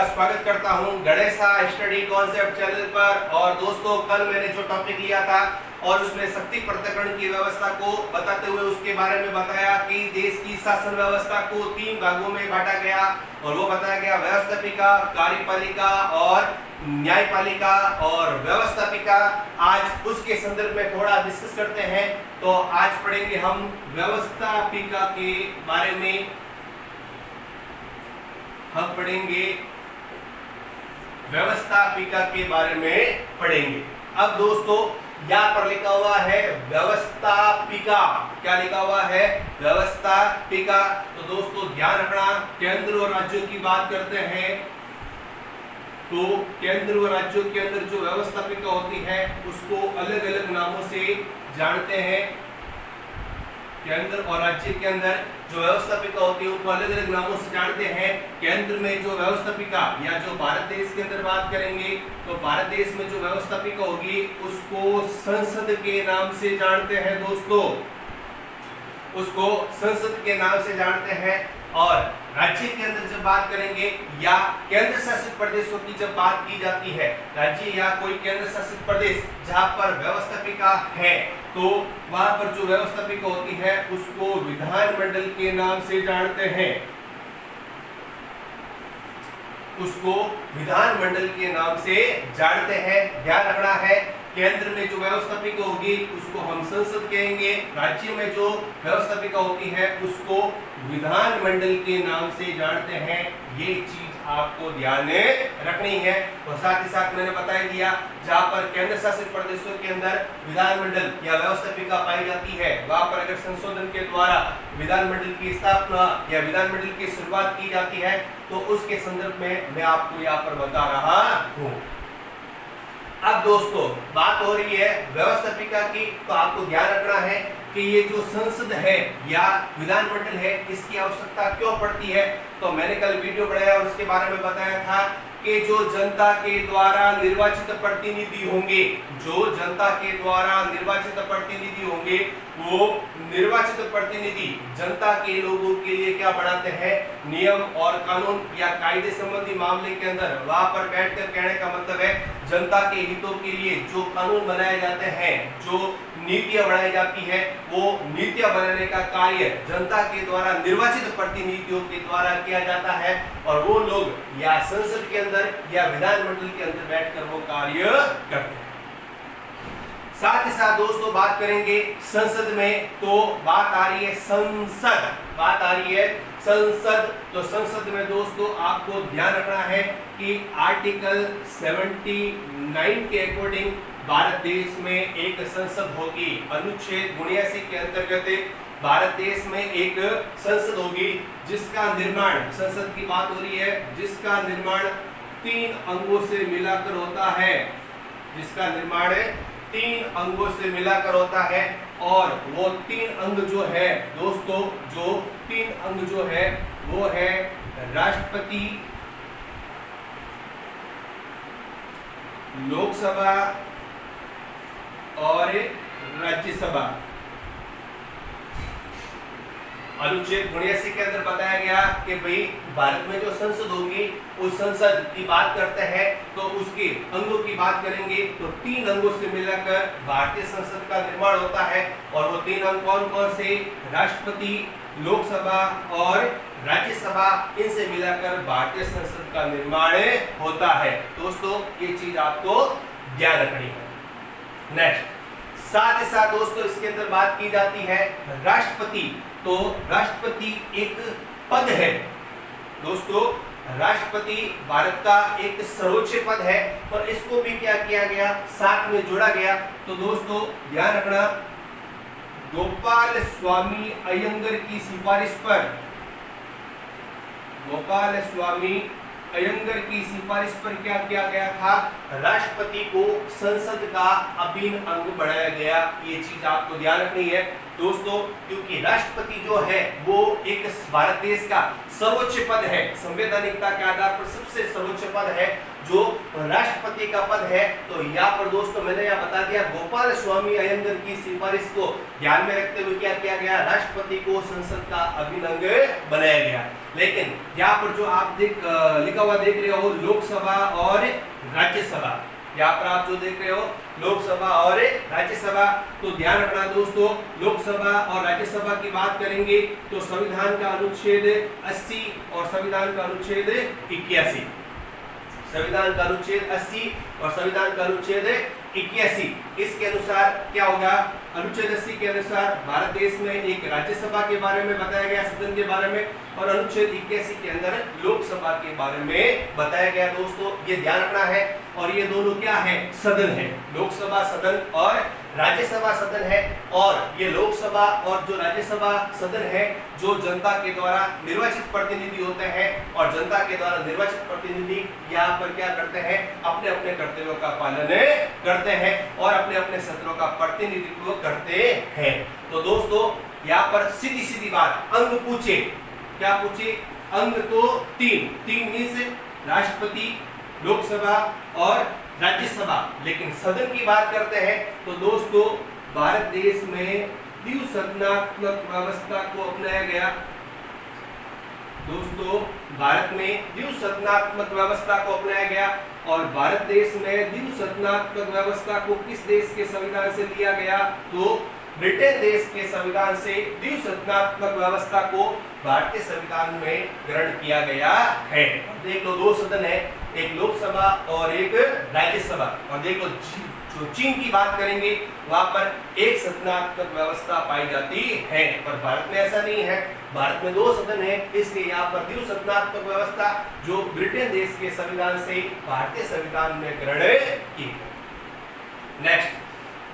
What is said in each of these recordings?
स्वागत करता हूं गणेशा स्टडी कॉन्सेप्ट चैनल पर। और दोस्तों, कल मैंने जो टॉपिक लिया था और उसमें शक्ति पृथक्करण की व्यवस्था को बताते हुए उसके बारे में बताया कि देश की शासन व्यवस्था को 3 भागों में बांटा गया और वो बताया गया व्यवस्थापिका, कार्यपालिका और न्यायपालिका और व्यवस्थापिका। आज उसके संदर्भ में थोड़ा डिस्कस करते हैं। तो आज पढ़ेंगे हम व्यवस्थापिका के बारे में। हम पढ़ेंगे व्यवस्थापिका के बारे में पढ़ेंगे। अब दोस्तों, यहां पर लिखा हुआ है व्यवस्थापिका। क्या लिखा हुआ है? व्यवस्थापिका। तो दोस्तों ध्यान रखना, केंद्र और राज्यों की बात करते हैं तो केंद्र और राज्यों के अंदर जो व्यवस्थापिका होती है उसको अलग अलग नामों से जानते हैं। केंद्र और राज्य के अंदर जो व्यवस्थापिका होती है उनको अलग अलग नामों से जानते हैं। केंद्र में जो व्यवस्थापिका या जो भारत देश के अंदर बात करेंगे तो भारत देश में जो व्यवस्थापिका होगी उसको संसद के नाम से जानते हैं। दोस्तों, उसको संसद के नाम से जानते हैं। और राज्य के अंदर जब बात करेंगे या केंद्र शासित प्रदेशों की जब बात की जाती है, राज्य या कोई केंद्र शासित प्रदेश जहां पर व्यवस्थापिका है तो वहां पर जो व्यवस्थापिका होती है उसको विधानमंडल के नाम से जानते हैं। उसको विधानमंडल के नाम से जानते हैं। ध्यान रखना है, केंद्र में जो व्यवस्थापिका होगी उसको हम संसद कहेंगे, राज्य में जो व्यवस्थापिका होती है उसको विधानमंडल के नाम से जानते हैं। ये चीज आपको ध्यान में रखनी है। और साथ ही साथ मैंने बता दिया, जहां पर केंद्र शासित प्रदेशों के अंदर विधानमंडल या व्यवस्थापिका पाई जाती है वहां पर अगर संशोधन के द्वारा विधानमंडल की स्थापना या विधानमंडल की शुरुआत की जाती है तो उसके संदर्भ में मैं आपको यहाँ पर बता रहा हूँ। अब दोस्तों, बात हो रही है व्यवस्थापिका की, तो आपको ध्यान रखना है कि ये जो संसद है या विधानमंडल है इसकी आवश्यकता क्यों पड़ती है। तो मैंने कल वीडियो बनाया और उसके बारे में बताया था कि जो जनता के द्वारा निर्वाचित प्रतिनिधि होंगे, जो जनता के द्वारा निर्वाचित प्रतिनिधि होंगे, वो निर्वाचित प्रतिनिधि जनता के लोगों के लिए क्या बनाते हैं? नियम और कानून या कायदे संबंधी मामले के अंदर वहां पर बैठकर कहने का मतलब है जनता के हितों के लिए जो कानून बनाए जाते हैं, जो नीतियां बनाई जाती है, वो नीतियां बनाने का कार्य जनता के द्वारा निर्वाचित प्रतिनिधियों के द्वारा किया जाता है। और वो लोग या संसद के अंदर या विधानमंडल के अंदर बैठकर वो कार्य करते हैं। साथ ही साथ दोस्तों बात करेंगे संसद में, तो बात आ रही है संसद, बात आ रही है संसद। तो संसद में दोस्तों आपको ध्यान रखना है कि आर्टिकल 79 के अकॉर्डिंग भारत देश में एक संसद होगी। अनुच्छेद 79 के अंतर्गत भारत देश में एक संसद होगी जिसका निर्माण, संसद की बात हो रही है, जिसका निर्माण 3 अंगों से मिलाकर होता है, जिसका निर्माण 3 अंगों से मिलाकर होता है। और वो 3 अंग जो है दोस्तों, जो 3 अंग जो है वो है राष्ट्रपति, लोकसभा और राज्यसभा। अनुच्छेद 79 के अंदर बताया गया कि भाई भारत में जो संसद होगी उस संसद की बात करते हैं तो उसके अंगों की बात करेंगे तो 3 अंगों से मिलाकर भारतीय संसद का निर्माण होता है। और वो 3 अंग कौन कौन से? राष्ट्रपति, लोकसभा और राज्यसभा, इनसे मिलाकर भारतीय संसद का निर्माण होता है। दोस्तों ये चीज आपको ध्यान रखनी है। नेक्स्ट, साथ ही साथ दोस्तों इसके अंदर बात की जाती है राष्ट्रपति। तो राष्ट्रपति एक पद है दोस्तों, राष्ट्रपति भारत का एक सर्वोच्च पद है और इसको भी क्या किया गया? साथ में जोड़ा गया। तो दोस्तों ध्यान रखना, गोपाल स्वामी अयंगर की सिफारिश पर, गोपाल स्वामी अयंगर की सिफारिश पर क्या किया गया था? राष्ट्रपति को संसद का अभिन्न अंग बनाया गया। ये चीज आपको ध्यान रखनी है। दोस्तों, क्योंकि राष्ट्रपति जो है वो एक भारत देश का सर्वोच्च पद है, संवैधानिकता के आधार पर सबसे सर्वोच्च पद है जो राष्ट्रपति का पद है। तो यहाँ पर दोस्तों मैंने यहाँ बता दिया, गोपाल स्वामी अयंगर की सिफारिश को ध्यान में रखते हुए क्या किया गया, राष्ट्रपति को संसद का अभिन्न अंग बनाया गया। लेकिन यहाँ पर जो आप लिखा हुआ देख रहे हो लोकसभा और राज्यसभा, यहाँ पर आप जो देख रहे हो लोकसभा और राज्यसभा, तो ध्यान रखना दोस्तों, लोकसभा और राज्यसभा की बात करेंगे तो संविधान का अनुच्छेद 80 और संविधान का अनुच्छेद 81, संविधान का अनुच्छेद 80 और संविधान का अनुच्छेद 81, इसके अनुसार क्या होगा, अनुच्छेद 80 के अनुसार भारत देश में एक राज्यसभा के बारे में बताया गया, सदन के बारे में, और अनुच्छेद 81 के अंदर लोकसभा के बारे में बताया गया। दोस्तों ये ध्यान रखना है, और ये दोनों क्या है, सदन है, लोकसभा सदन और राज्यसभा सदन है। और ये लोकसभा और जो राज्यसभा सदन है जो जनता के द्वारा निर्वाचित प्रतिनिधि होते हैं, और जनता के द्वारा निर्वाचित प्रतिनिधि यहाँ पर क्या करते हैं, अपने अपने कर्तव्यों का पालन करते हैं और अपने अपने सत्रों का प्रतिनिधित्व करते हैं। तो दोस्तों यहाँ पर सीधी सीधी बात, अंग पूछे, क्या पूछे, अंग तो तीन मीन्स राष्ट्रपति, लोकसभा और राज्यसभा। लेकिन सदन की बात करते हैं तो दोस्तों भारत देश में द्विसदनात्मक व्यवस्था को अपनाया गया। दोस्तों भारत में द्विसदनात्मक व्यवस्था को अपनाया गया, और भारत देश में द्विसदनात्मक व्यवस्था को किस देश के संविधान से लिया गया, तो ब्रिटेन देश के संविधान से द्विसदनात्मक व्यवस्था को भारतीय संविधान में ग्रहण किया गया है। देख लो, दो सदन है, एक लोकसभा और एक राज्यसभा। और देखो जो चीन की बात करेंगे वहां पर एक सदनात्मक व्यवस्था पाई जाती है, पर भारत में ऐसा नहीं है, भारत में दो सदन है, इसलिए यहाँ पर द्विसदनात्मक व्यवस्था जो ब्रिटेन देश के संविधान से भारतीय संविधान में ग्रहण की।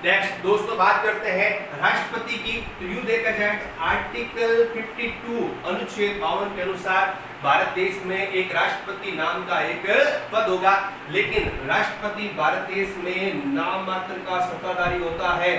नेक्स्ट दोस्तों बात करते हैं राष्ट्रपति की। तो यूं देखा जाए आर्टिकल 52 अनुच्छेद 52 के अनुसार भारत देश में एक राष्ट्रपति नाम का एक पद होगा, लेकिन राष्ट्रपति भारत देश में नाम मात्र का सत्ताधारी होता है।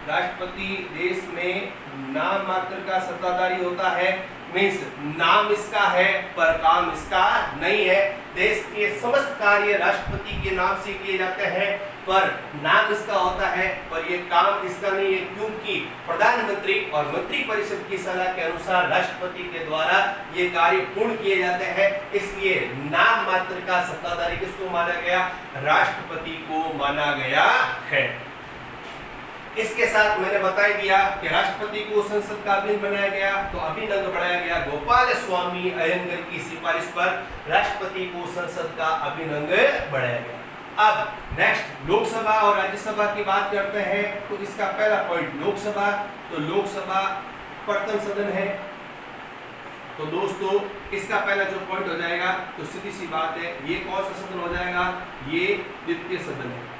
राष्ट्रपति देश में नाम मात्र का सत्ताधारी होता है, मीन्स नाम इसका है पर काम इसका नहीं है। देश के समस्त कार्य राष्ट्रपति के नाम से किए जाते हैं, पर नाम इसका होता है पर ये काम इसका नहीं है, क्योंकि प्रधानमंत्री और मंत्रिपरिषद की सलाह के अनुसार राष्ट्रपति के द्वारा ये कार्य पूर्ण किए जाते हैं। इसलिए नाम मात्र का सत्ताधारी किसको माना गया, राष्ट्रपति को माना गया है। इसके साथ मैंने बता दिया कि राष्ट्रपति को संसद का अभिन्न बनाया गया, तो अभिन्न अंग बनाया गया गोपाल स्वामी अयंगर की सिफारिश पर राष्ट्रपति को संसद का अभिन्न अंग बनाया गया। अब नेक्स्ट लोकसभा और राज्यसभा की बात करते हैं। तो इसका पहला पॉइंट लोकसभा, तो लोकसभा प्रथम सदन है। तो दोस्तों इसका पहला जो पॉइंट हो जाएगा, तो सीधी सी बात है, ये कौन सा सदन हो जाएगा, ये द्वितीय सदन है।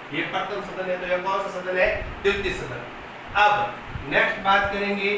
ये प्रथम सदन है तो यह कौन सा सदन है, द्वितीय सदन। अब नेक्स्ट बात करेंगे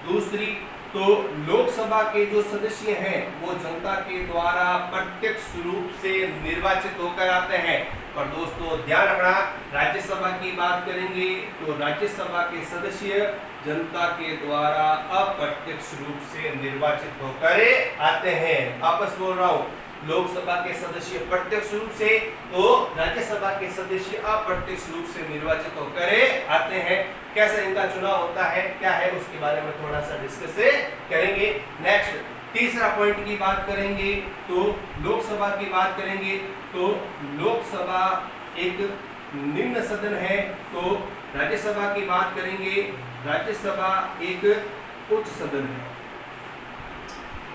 दूसरी, तो लोकसभा के जो सदस्य हैं वो जनता के द्वारा प्रत्यक्ष रूप से निर्वाचित होकर आते हैं। पर दोस्तों ध्यान रखना, राज्यसभा की बात करेंगे तो राज्यसभा के सदस्य जनता के द्वारा अप्रत्यक्ष रूप से निर्वाचित होकर आते हैं। वापस बोल रहा हूँ, लोकसभा के सदस्य प्रत्यक्ष रूप से, तो राज्यसभा के सदस्य अप्रत्यक्ष रूप से निर्वाचित होकर आते हैं। कैसे इनका चुनाव होता है, क्या है, उसके बारे में थोड़ा सा डिस्कस करेंगे। नेक्स्ट तीसरा पॉइंट की बात करेंगे, तो लोकसभा की बात करेंगे तो लोकसभा एक निम्न सदन है। तो राज्यसभा की बात करेंगे, राज्यसभा एक उच्च सदन है।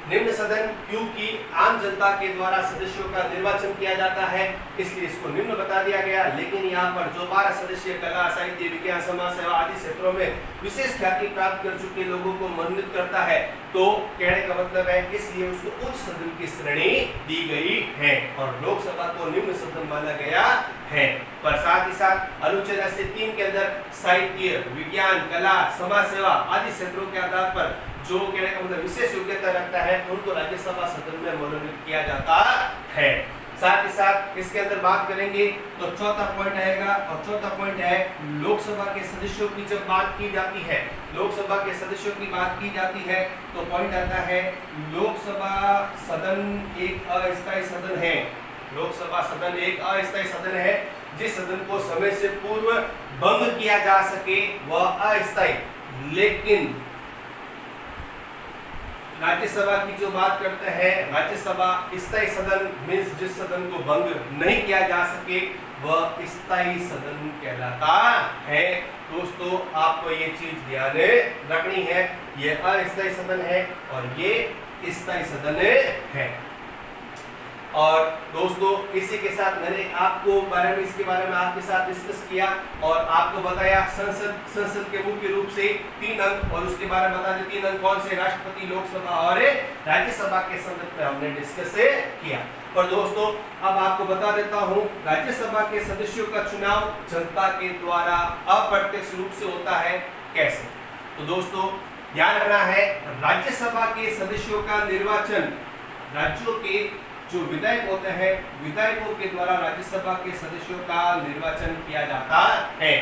निम्न सदन क्योंकि आम जनता के द्वारा सदस्यों का निर्वाचन किया जाता है, इसलिए इसको निम्न बता दिया गया। लेकिन यहाँ पर जो 12 सदस्य कला, साहित्य, विज्ञान, समाज सेवा आदि क्षेत्रों में विशेष ख्याति प्राप्त कर चुके लोगों को मनोनीत करता है, तो कहने का मतलब है इसलिए उसको उच्च सदन की श्रेणी दी गई है और लोकसभा को निम्न सदन माना गया है। पर साथ ही साथ अनुच्छेद 83 के अंदर साहित्य, विज्ञान, कला, समाज सेवा आदि क्षेत्रों के आधार पर जो कहने का मतलब विशेष योग्यता रखता है उनको राज्यसभा सदन में मनोनीत किया जाता है। साथ ही साथ इसके अंदर बात करेंगे तो चौथा पॉइंट आएगा, और चौथा पॉइंट है लोकसभा के सदस्यों की जब बात की जाती है, लोकसभा के सदस्यों की बात की जाती है तो पॉइंट आता है लोकसभा सदन एक अस्थायी सदन है। लोकसभा सदन एक अस्थायी सदन है, जिस सदन को समय से पूर्व भंग किया जा सके वह अस्थायी। लेकिन राज्यसभा की जो बात करते हैं, राज्यसभा स्थायी सदन मीन्स जिस सदन को भंग नहीं किया जा सके वह स्थायी सदन कहलाता है। दोस्तों आपको ये चीज ध्यान रखनी है, ये अस्थायी सदन है और ये स्थायी सदन है। और दोस्तों इसी के साथ मैंने आपको इसके बारे में आपके साथ डिस्कस किया और आपको बताया संसद के मुख्य रूप से 3 अंग, और उसके बारे में बता दें 3 अंग कौन से, राष्ट्रपति, लोकसभा और राज्यसभा के संदर्भ में हमने डिस्कस किया। और दोस्तों अब आपको बता देता हूं राज्यसभा के सदस्यों का चुनाव जनता के द्वारा अप्रत्यक्ष रूप से होता है। कैसे? तो दोस्तों ध्यान रखना है, राज्यसभा के सदस्यों का निर्वाचन राज्यों के जो विधायक होते हैं, विधायकों के द्वारा राज्यसभा के सदस्यों का निर्वाचन किया जाता है।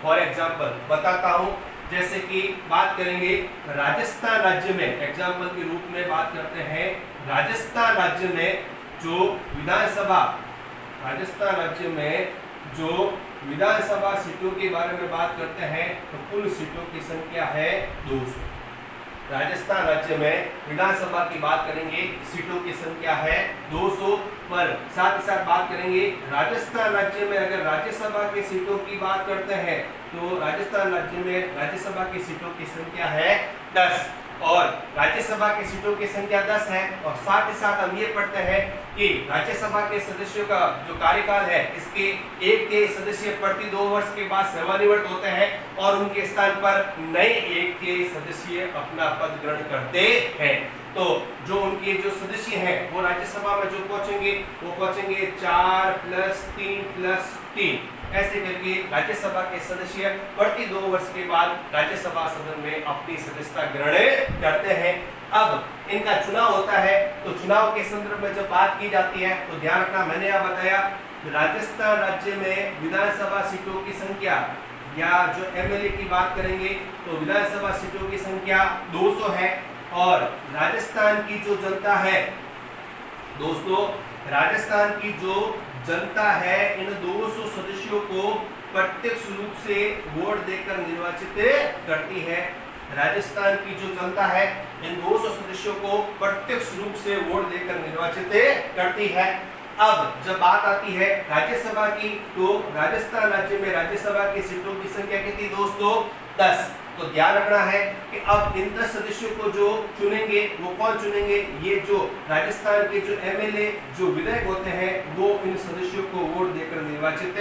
फॉर एग्जाम्पल बताता हूं, जैसे कि बात करेंगे राजस्थान राज्य में, एग्जाम्पल के रूप में बात करते हैं, राजस्थान राज्य में जो विधानसभा, राजस्थान राज्य में जो विधानसभा सीटों के बारे में बात करते हैं तो कुल सीटों की संख्या है 200। राजस्थान राज्य में विधानसभा की बात करेंगे, सीटों की संख्या है 200। पर साथ ही साथ बात करेंगे राजस्थान राज्य में अगर राज्यसभा की सीटों की बात करते हैं तो राजस्थान राज्य में राज्यसभा की सीटों की संख्या है 10, और राज्यसभा की सीटों की संख्या 10 है। और साथ ही साथ हम ये पढ़ते हैं कि राज्यसभा के सदस्यों का जो कार्यकाल है, इसके 1 सदस्य प्रति 2 वर्ष के बाद सेवानिवृत्त होते हैं और उनके स्थान पर नए 1 सदस्य अपना पद ग्रहण करते हैं। तो जो उनके जो सदस्य हैं वो राज्यसभा में जो पहुंचेंगे वो पहुंचेंगे 4 + 3 + 3, ऐसे करके राज्यसभा के सदस्य प्रति 2 वर्ष के बाद राज्यसभा सदन में अपनी सदस्यता ग्रहण करते हैं। अब इनका चुनाव होता है, तो चुनाव के संदर्भ में जब बात की जाती है तो ध्यान रखना, मैंने यह बताया राजस्थान राज्य में विधानसभा सीटों की संख्या या जो एमएलए की बात करेंगे तो विधानसभा सीटों की संख्या 200 है। और राजस्थान की जो जनता है दोस्तों, राजस्थान की जो जनता है इन 200 सदस्यों को प्रत्यक्ष रूप से वोट देकर निर्वाचित करती है। राजस्थान की जो जनता है इन 200 सदस्यों को प्रत्यक्ष रूप से वोट देकर निर्वाचित करती है। अब जब बात आती है राज्यसभा की, तो राजस्थान राज्य में राज्यसभा की सीटों की संख्या कितनी दोस्तों? 10। तो ध्यान रखना है कि अब इन 10 सदस्यों को जो चुनेंगे वो कौन चुनेंगे? ये जो राजस्थान के जो एमएलए, जो विधायक होते हैं वो इन सदस्यों को वोट देकर निर्वाचित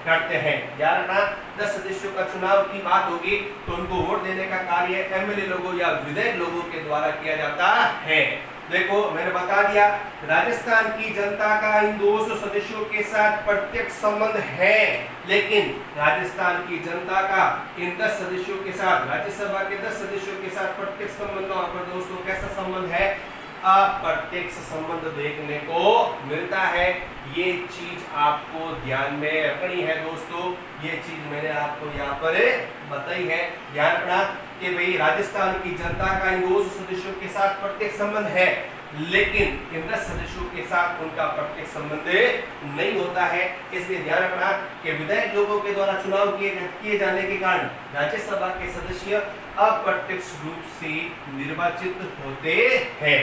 करते हैं। ध्यान रखना, 10 सदस्यों का चुनाव की बात होगी तो उनको वोट देने का कार्य एमएलए लोगों या विधायक लोगों के द्वारा किया जाता है। देखो मैंने बता दिया, राजस्थान की जनता का इन 200 सदस्यों के साथ प्रत्यक्ष संबंध है, लेकिन राजस्थान की जनता का इन 10 सदस्यों के साथ, राज्यसभा के 10 सदस्यों के साथ प्रत्यक्ष संबंध पर दोस्तों कैसा संबंध है? अप्रत्यक्ष संबंध देखने को मिलता है। ये चीज आपको ध्यान में रखनी है दोस्तों, ये चीज मैंने आपको यहाँ पर बताई है। ध्यान रखना कि भाई राजस्थान की जनता का इन 200 सदस्यों के साथ प्रत्यक्ष संबंध है, लेकिन इन 10 सदस्यों के साथ उनका प्रत्यक्ष संबंध नहीं होता है। इसलिए ध्यान रखना कि विधायक लोगों के द्वारा चुनाव किए जाने के कारण राज्यसभा के सदस्य अप्रत्यक्ष रूप से निर्वाचित होते हैं।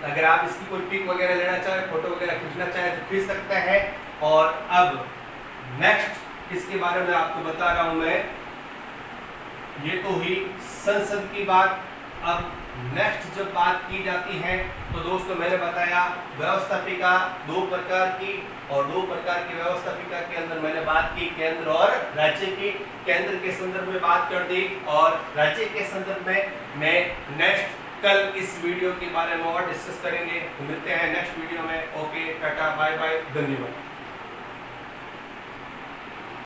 अगर आप इसकी कोई पिक वगैरह लेना चाहे, फोटो वगैरह खींचना चाहे तो खींच सकते हैं। और अब नेक्स्ट इसके बारे में आपको बता रहा हूं मैं, ये तो हुई संसद की बात। अब नेक्स्ट जब बात की जाती है तो दोस्तों मैंने बताया व्यवस्थापिका 2 प्रकार की, और 2 प्रकार की व्यवस्थापिका के अंदर मैंने बात की केंद्र और राज्य की। केंद्र के संदर्भ में बात कर दी और राज्य के संदर्भ में मैं नेक्स्ट कल इस वीडियो के बारे में और डिस्कस करेंगे। तो मिलते हैं नेक्स्ट वीडियो में। ओके, टाटा, बाय बाय, धन्यवाद।